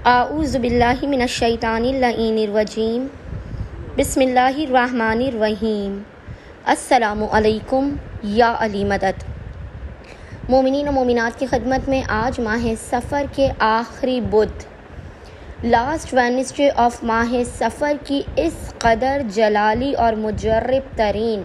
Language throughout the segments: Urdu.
اعوذ باللہ من الشیطان اللعین الرجیم بسم اللہ الرحمن الرحیم السلام علیکم یا علی مدد۔ مومنین و مومنات کی خدمت میں آج ماہ سفر کے آخری بدھ لاسٹ وینسڈے آف ماہ سفر کی اس قدر جلالی اور مجرب ترین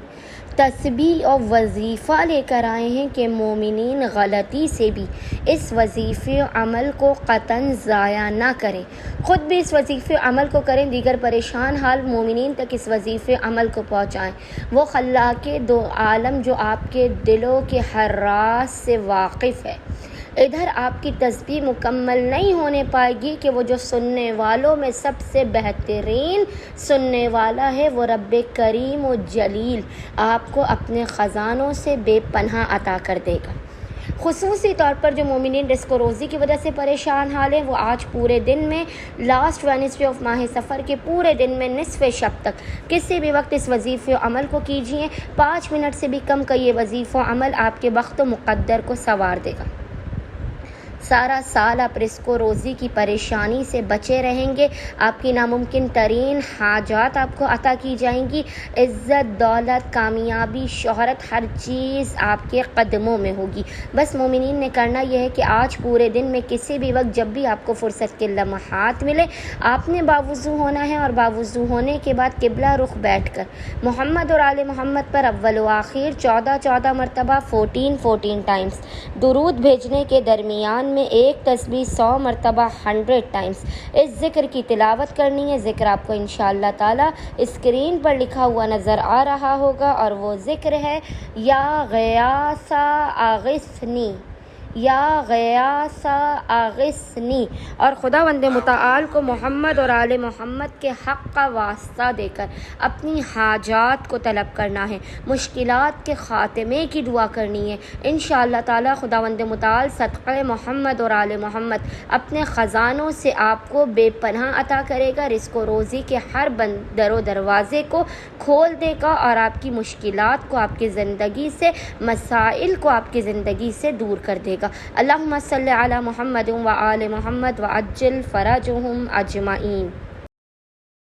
تسبیح اور وظیفہ لے کر آئے ہیں کہ مومنین غلطی سے بھی اس وظیفے عمل کو قطعاً ضائع نہ کریں، خود بھی اس وظیفے عمل کو کریں، دیگر پریشان حال مومنین تک اس وظیفے عمل کو پہنچائیں۔ وہ خلاق دو عالم جو آپ کے دلوں کے ہر راز سے واقف ہے، ادھر آپ کی تسبیح مکمل نہیں ہونے پائے گی کہ وہ جو سننے والوں میں سب سے بہترین سننے والا ہے وہ رب کریم و جلیل آپ کو اپنے خزانوں سے بے پناہ عطا کر دے گا۔ خصوصی طور پر جو مومنین رزق و روزی کی وجہ سے پریشان حال ہیں، وہ آج پورے دن میں لاسٹ وینسڈے آف ماہ سفر کے پورے دن میں نصف شب تک کسی بھی وقت اس وظیفے عمل کو کیجیے۔ 5 منٹ سے بھی کم کا یہ وظیفہ عمل آپ کے وقت و مقدر کو سنوار دے گا۔ سارا سال آپ رزق و روزی کی پریشانی سے بچے رہیں گے، آپ کی ناممکن ترین حاجات آپ کو عطا کی جائیں گی، عزت، دولت، کامیابی، شہرت، ہر چیز آپ کے قدموں میں ہوگی۔ بس مومنین نے کرنا یہ ہے کہ آج پورے دن میں کسی بھی وقت جب بھی آپ کو فرصت کے لمحات ملے، آپ نے باوضو ہونا ہے اور باوضو ہونے کے بعد قبلہ رخ بیٹھ کر محمد اور آل محمد پر اول و آخر 14 مرتبہ 14 ٹائمز درود بھیجنے کے درمیان میں ایک تسبیح 100 مرتبہ 100 ٹائمز اس ذکر کی تلاوت کرنی ہے۔ ذکر آپ کو انشاءاللہ تعالی اسکرین پر لکھا ہوا نظر آ رہا ہوگا اور وہ ذکر ہے یا غیاث اغثنی، یا غیاث اغثنی، اور خداوند متعال کو محمد اور آل محمد کے حق کا واسطہ دے کر اپنی حاجات کو طلب کرنا ہے، مشکلات کے خاتمے کی دعا کرنی ہے۔ انشاءاللہ تعالی خداوند متعال صدقہ محمد اور آل محمد اپنے خزانوں سے آپ کو بے پناہ عطا کرے گا، رزق و روزی کے ہر در و دروازے کو کھول دے گا اور آپ کی مشکلات کو، آپ کی زندگی سے، مسائل کو آپ کی زندگی سے دور کر دے گا۔ اللہم صلی علی محمد و آل محمد وعجل فرجہم اجمعین۔